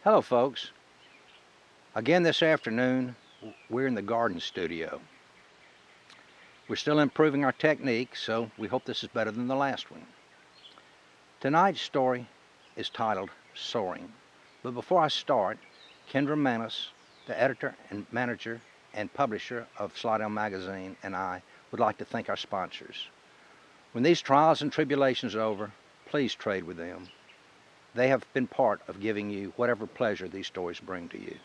Hello folks. Again this afternoon we're in the garden studio. We're still improving our technique, so we hope this is better than the last one. Tonight's story is titled Soaring. But before I start, Kendra Manis, the editor and manager and publisher of Slidell magazine, and I would like to thank our sponsors. When these trials and tribulations are over, please trade with them. They have been part of giving you whatever pleasure these stories bring to you.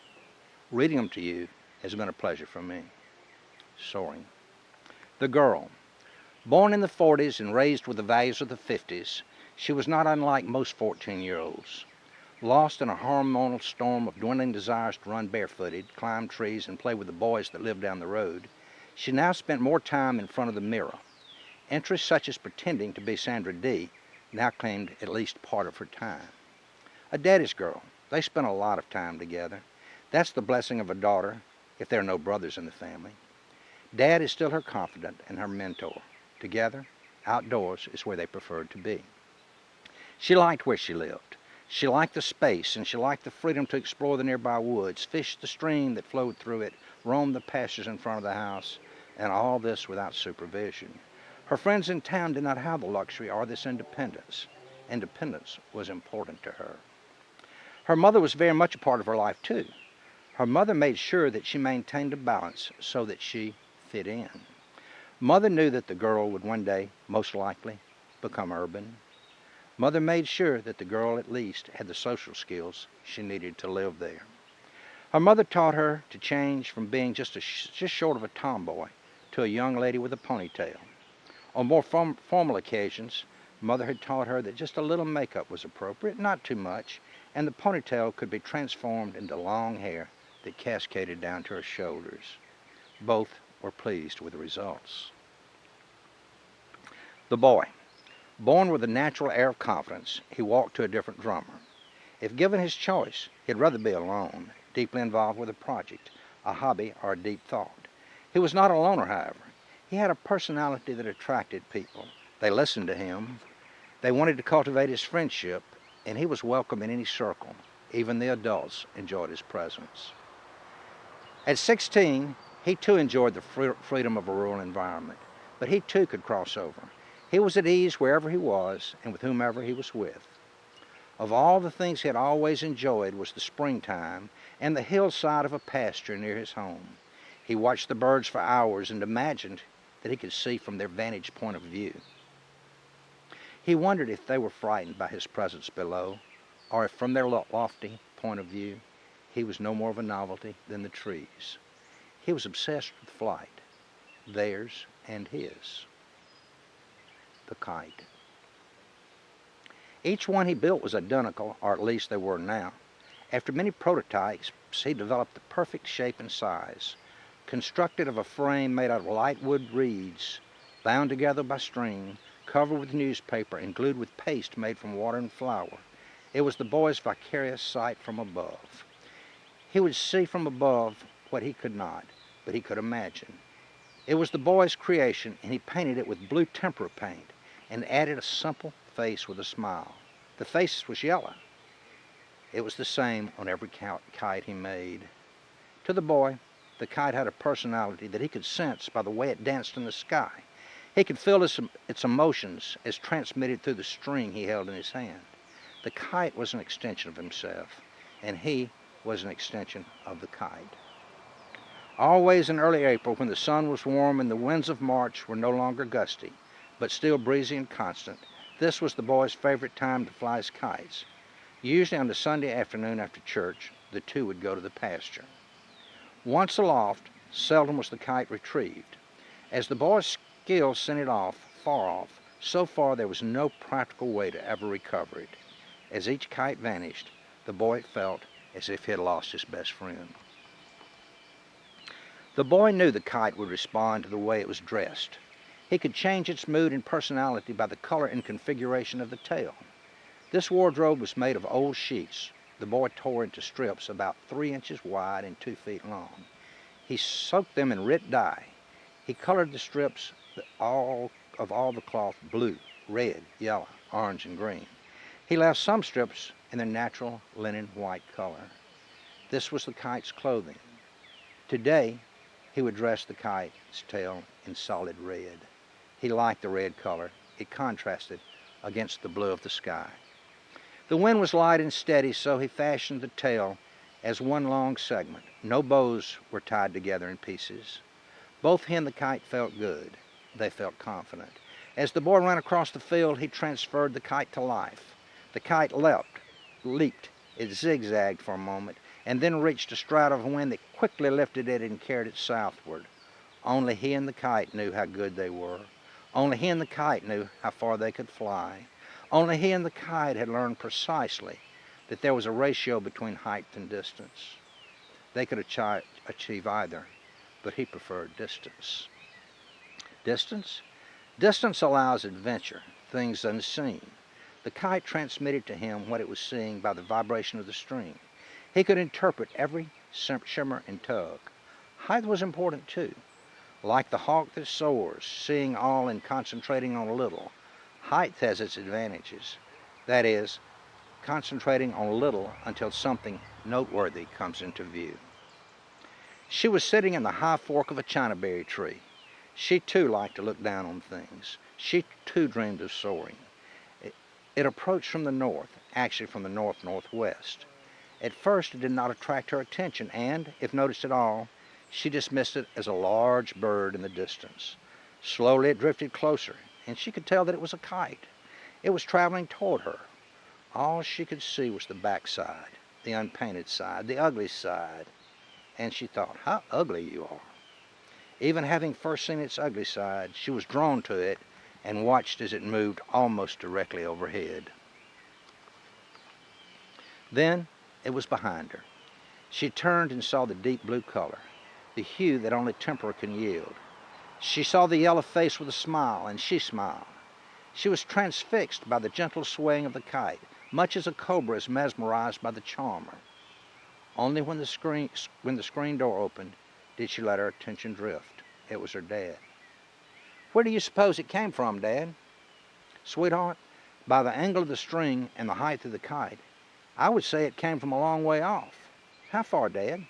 Reading them to you has been a pleasure for me. Soaring. The girl. Born in the 40s and raised with the values of the 50s, she was not unlike most 14-year-olds. Lost in a hormonal storm of dwindling desires to run barefooted, climb trees, and play with the boys that lived down the road, she now spent more time in front of the mirror. Interests such as pretending to be Sandra Dee now claimed at least part of her time. A daddy's girl. They spent a lot of time together. That's the blessing of a daughter if there are no brothers in the family. Dad is still her confidant and her mentor. Together, outdoors is where they preferred to be. She liked where she lived. She liked the space, and she liked the freedom to explore the nearby woods, fish the stream that flowed through it, roam the pastures in front of the house, and all this without supervision. Her friends in town did not have the luxury or this independence. Independence was important to her. Her mother was very much a part of her life, too. Her mother made sure that she maintained a balance so that she fit in. Mother knew that the girl would one day, most likely, become urban. Mother made sure that the girl at least had the social skills she needed to live there. Her mother taught her to change from being just short of a tomboy to a young lady with a ponytail. On more formal occasions, Mother had taught her that just a little makeup was appropriate, not too much, and the ponytail could be transformed into long hair that cascaded down to her shoulders. Both were pleased with the results. The boy. Born with a natural air of confidence, he walked to a different drummer. If given his choice, he'd rather be alone, deeply involved with a project, a hobby, or a deep thought. He was not a loner, however. He had a personality that attracted people. They listened to him. They wanted to cultivate his friendship, and he was welcome in any circle. Even the adults enjoyed his presence. At 16, he too enjoyed the freedom of a rural environment, but he too could cross over. He was at ease wherever he was and with whomever he was with. Of all the things he had always enjoyed was the springtime and the hillside of a pasture near his home. He watched the birds for hours and imagined that he could see from their vantage point of view. He wondered if they were frightened by his presence below, or if from their lofty point of view, he was no more of a novelty than the trees. He was obsessed with flight, theirs and his. The kite. Each one he built was identical, or at least they were now. After many prototypes, he developed the perfect shape and size. Constructed of a frame made out of light wood reeds, bound together by string, covered with newspaper, and glued with paste made from water and flour. It was the boy's vicarious sight from above. He would see from above what he could not, but he could imagine. It was the boy's creation, and he painted it with blue tempera paint and added a simple face with a smile. The face was yellow. It was the same on every kite he made. To the boy, the kite had a personality that he could sense by the way it danced in the sky. He could feel its emotions as transmitted through the string he held in his hand. The kite was an extension of himself, and he was an extension of the kite. Always in early April, when the sun was warm and the winds of March were no longer gusty, but still breezy and constant, this was the boy's favorite time to fly his kites. Usually on the Sunday afternoon after church, the two would go to the pasture. Once aloft, seldom was the kite retrieved. As the boy's skill sent it far off, so far there was no practical way to ever recover it. As each kite vanished, the boy felt as if he had lost his best friend. The boy knew the kite would respond to the way it was dressed. He could change its mood and personality by the color and configuration of the tail. This wardrobe was made of old sheets the boy tore into strips about 3 inches wide and 2 feet long. He soaked them in Rit dye. He colored the strips of all the cloth blue, red, yellow, orange, and green. He left some strips in their natural linen white color. This was the kite's clothing. Today, he would dress the kite's tail in solid red. He liked the red color. It contrasted against the blue of the sky. The wind was light and steady, so he fashioned the tail as one long segment. No bows were tied together in pieces. Both he and the kite felt good. They felt confident. As the boy ran across the field, he transferred the kite to life. The kite leaped. It zigzagged for a moment, and then reached a stride of wind that quickly lifted it and carried it southward. Only he and the kite knew how good they were. Only he and the kite knew how far they could fly. Only he and the kite had learned precisely that there was a ratio between height and distance. They could achieve either, but he preferred distance. Distance? Distance allows adventure, things unseen. The kite transmitted to him what it was seeing by the vibration of the string. He could interpret every shimmer and tug. Height was important too. Like the hawk that soars, seeing all and concentrating on little, height has its advantages. That is, concentrating on little until something noteworthy comes into view. She was sitting in the high fork of a chinaberry tree. She too liked to look down on things. She too dreamed of soaring. It approached from the north, actually from the north-northwest. At first it did not attract her attention, and, if noticed at all, she dismissed it as a large bird in the distance. Slowly it drifted closer, and she could tell that it was a kite. It was traveling toward her. All she could see was the backside, the unpainted side, the ugly side. And she thought, how ugly you are. Even having first seen its ugly side, she was drawn to it and watched as it moved almost directly overhead. Then it was behind her. She turned and saw the deep blue color, the hue that only temper can yield. She saw the yellow face with a smile, and she smiled. She was transfixed by the gentle swaying of the kite, much as a cobra is mesmerized by the charmer. Only when the screen door opened did she let her attention drift. It was her dad. Where do you suppose it came from, Dad? Sweetheart, by the angle of the string and the height of the kite, I would say it came from a long way off. How far, Dad?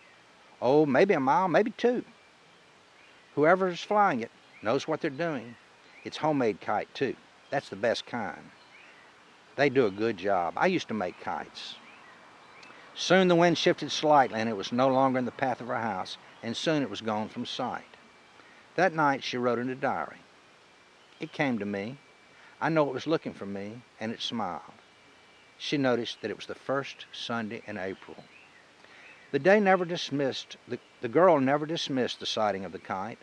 Oh, maybe a mile, maybe two. Whoever is flying it knows what they're doing. It's homemade kite, too. That's the best kind. They do a good job. I used to make kites. Soon the wind shifted slightly, and it was no longer in the path of her house, and soon it was gone from sight. That night she wrote in a diary. It came to me. I know it was looking for me, and it smiled. She noticed that it was the first Sunday in April. The girl never dismissed the sighting of the kite.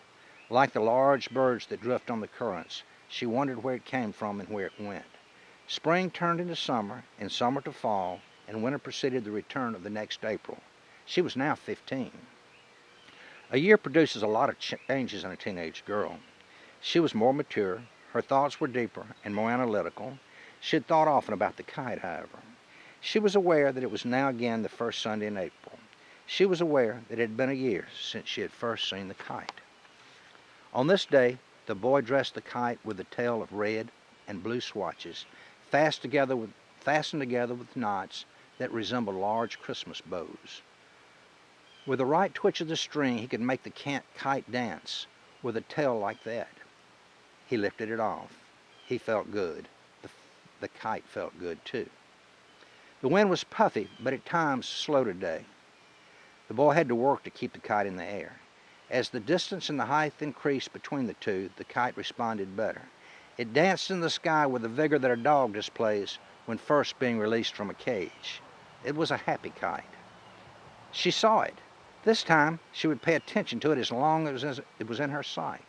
Like the large birds that drift on the currents, she wondered where it came from and where it went. Spring turned into summer, and summer to fall, and winter preceded the return of the next April. She was now 15. A year produces a lot of changes in a teenage girl. She was more mature, her thoughts were deeper and more analytical. She had thought often about the kite, however. She was aware that it was now again the first Sunday in April. She was aware that it had been a year since she had first seen the kite. On this day, the boy dressed the kite with a tail of red and blue swatches, fastened together with knots that resembled large Christmas bows. With the right twitch of the string, he could make the kite dance with a tail like that. He lifted it off. He felt good. The kite felt good too. The wind was puffy, but at times slow today. The boy had to work to keep the kite in the air. As the distance and the height increased between the two, the kite responded better. It danced in the sky with the vigor that a dog displays when first being released from a cage. It was a happy kite. She saw it. This time, she would pay attention to it as long as it was in her sight.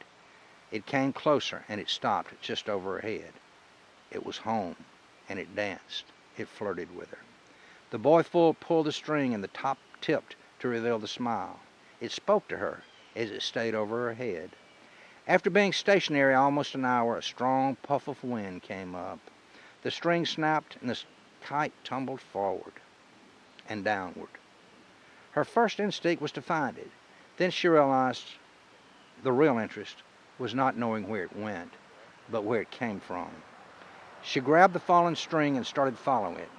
It came closer, and it stopped just over her head. It was home, and it danced. It flirted with her. The boy pulled the string, and the top tipped to reveal the smile. It spoke to her as it stayed over her head. After being stationary almost an hour, a strong puff of wind came up. The string snapped, and the kite tumbled forward and downward. Her first instinct was to find it. Then she realized the real interest was not knowing where it went, but where it came from. She grabbed the fallen string and started following it,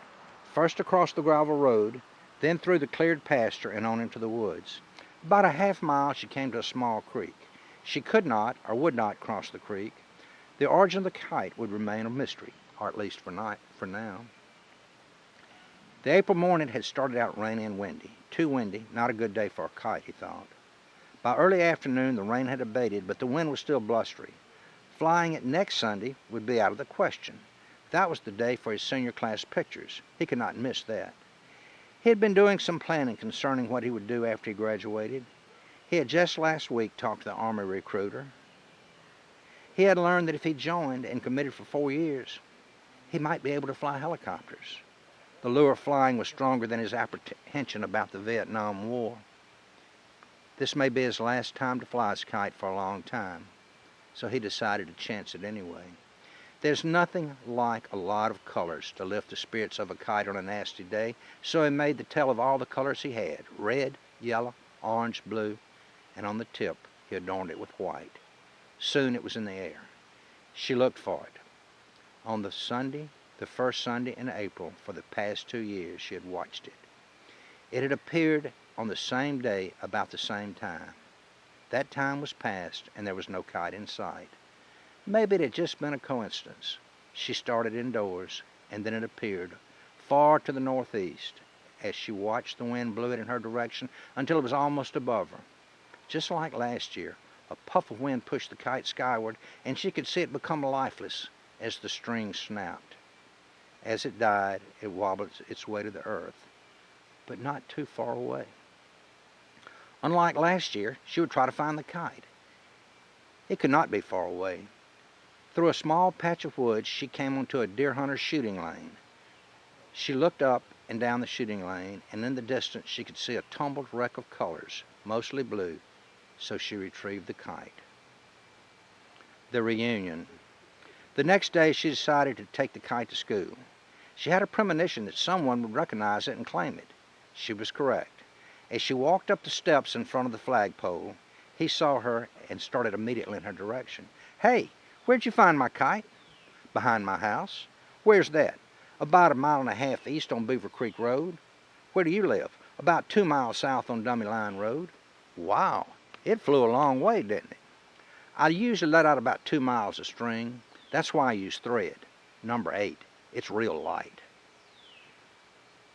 first across the gravel road, then through the cleared pasture and on into the woods. About a half mile she came to a small creek. She could not or would not cross the creek. The origin of the kite would remain a mystery, or at least for now. The April morning had started out rainy and windy. Too windy, not a good day for a kite, he thought. By early afternoon the rain had abated, but the wind was still blustery. Flying it next Sunday would be out of the question. That was the day for his senior class pictures. He could not miss that. He had been doing some planning concerning what he would do after he graduated. He had just last week talked to the Army recruiter. He had learned that if he joined and committed for 4 years, he might be able to fly helicopters. The lure of flying was stronger than his apprehension about the Vietnam War. This may be his last time to fly his kite for a long time, so he decided to chance it anyway. There's nothing like a lot of colors to lift the spirits of a kite on a nasty day, so he made the tell of all the colors he had: red, yellow, orange, blue, and on the tip he adorned it with white. Soon it was in the air. She looked for it. On the first Sunday in April for the past 2 years, she had watched it. It had appeared on the same day about the same time. That time was past and there was no kite in sight. Maybe it had just been a coincidence. She started indoors and then it appeared far to the northeast as she watched the wind blew it in her direction until it was almost above her. Just like last year, a puff of wind pushed the kite skyward and she could see it become lifeless as the string snapped. As it died, it wobbled its way to the earth, but not too far away. Unlike last year, she would try to find the kite. It could not be far away. Through a small patch of woods, she came onto a deer hunter's shooting lane. She looked up and down the shooting lane, and in the distance she could see a tumbled wreck of colors, mostly blue, so she retrieved the kite. The reunion. The next day she decided to take the kite to school. She had a premonition that someone would recognize it and claim it. She was correct. As she walked up the steps in front of the flagpole, he saw her and started immediately in her direction. "Hey, where'd you find my kite?" "Behind my house." "Where's that?" "About 1.5 miles east on Beaver Creek Road." "Where do you live?" "About 2 miles south on Dummy Line Road." "Wow, it flew a long way, didn't it?" "I usually let out about 2 miles of string. That's why I use thread, number 8. It's real light."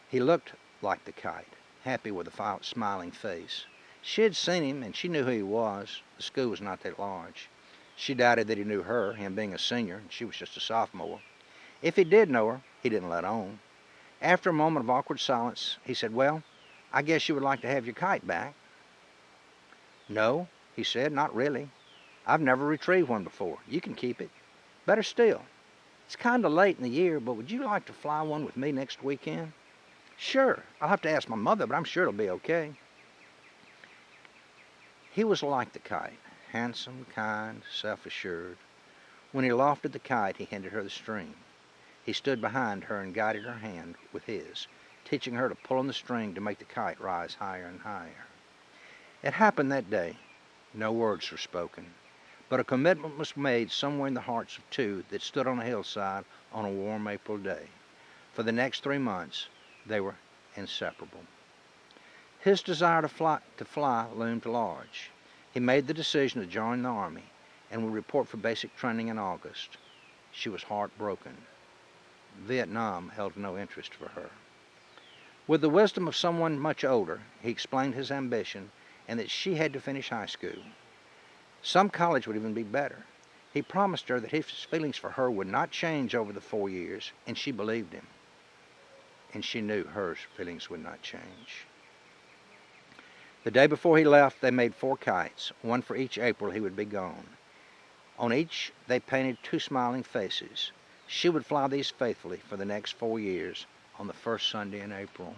He looked like the kite, happy with a smiling face. She had seen him and she knew who he was. The school was not that large. She doubted that he knew her, him being a senior, and she was just a sophomore. If he did know her, he didn't let on. After a moment of awkward silence, he said, "Well, I guess you would like to have your kite back." "No," he said, "not really. I've never retrieved one before. You can keep it. Better still, it's kind of late in the year, but would you like to fly one with me next weekend?" "Sure. I'll have to ask my mother, but I'm sure it'll be okay." He was like the kite, handsome, kind, self-assured. When he lofted the kite, he handed her the string. He stood behind her and guided her hand with his, teaching her to pull on the string to make the kite rise higher and higher. It happened that day. No words were spoken, but a commitment was made somewhere in the hearts of two that stood on a hillside on a warm April day. For the next 3 months, they were inseparable. His desire to fly loomed large. He made the decision to join the Army and would report for basic training in August. She was heartbroken. Vietnam held no interest for her. With the wisdom of someone much older, he explained his ambition and that she had to finish high school. Some college would even be better. He promised her that his feelings for her would not change over the 4 years, and she believed him. And she knew her feelings would not change. The day before he left, they made 4 kites, one for each April he would be gone. On each, they painted 2 smiling faces. She would fly these faithfully for the next 4 years on the first Sunday in April.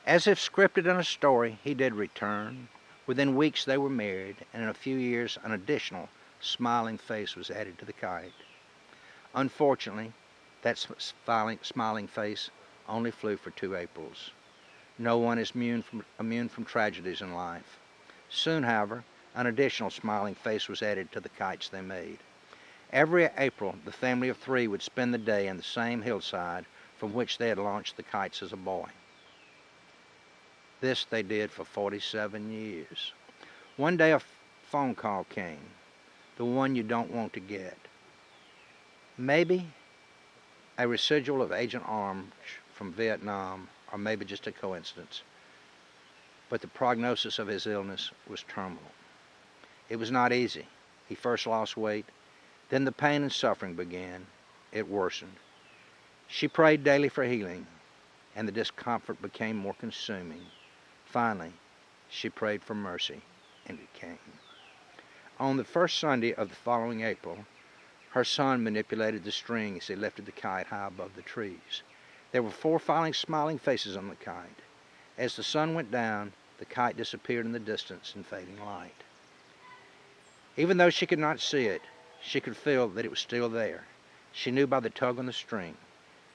As if scripted in a story, he did return. Within weeks they were married, and in a few years an additional smiling face was added to the kite. Unfortunately, that smiling face only flew for 2 Aprils. No one is immune from tragedies in life. Soon, however, an additional smiling face was added to the kites they made. Every April, the family of 3 would spend the day in the same hillside from which they had launched the kites as a boy. This they did for 47 years. One day a phone call came, the one you don't want to get. Maybe a residual of Agent Orange from Vietnam, or maybe just a coincidence. But the prognosis of his illness was terminal. It was not easy. He first lost weight, then the pain and suffering began. It worsened. She prayed daily for healing, and the discomfort became more consuming. Finally, she prayed for mercy, and it came. On the first Sunday of the following April, her son manipulated the string as he lifted the kite high above the trees. There were 4 smiling faces on the kite. As the sun went down, the kite disappeared in the distance in fading light. Even though she could not see it, she could feel that it was still there. She knew by the tug on the string,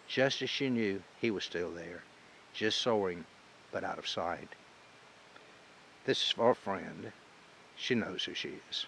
just as she knew he was still there, just soaring, but out of sight. This is for a friend. She knows who she is.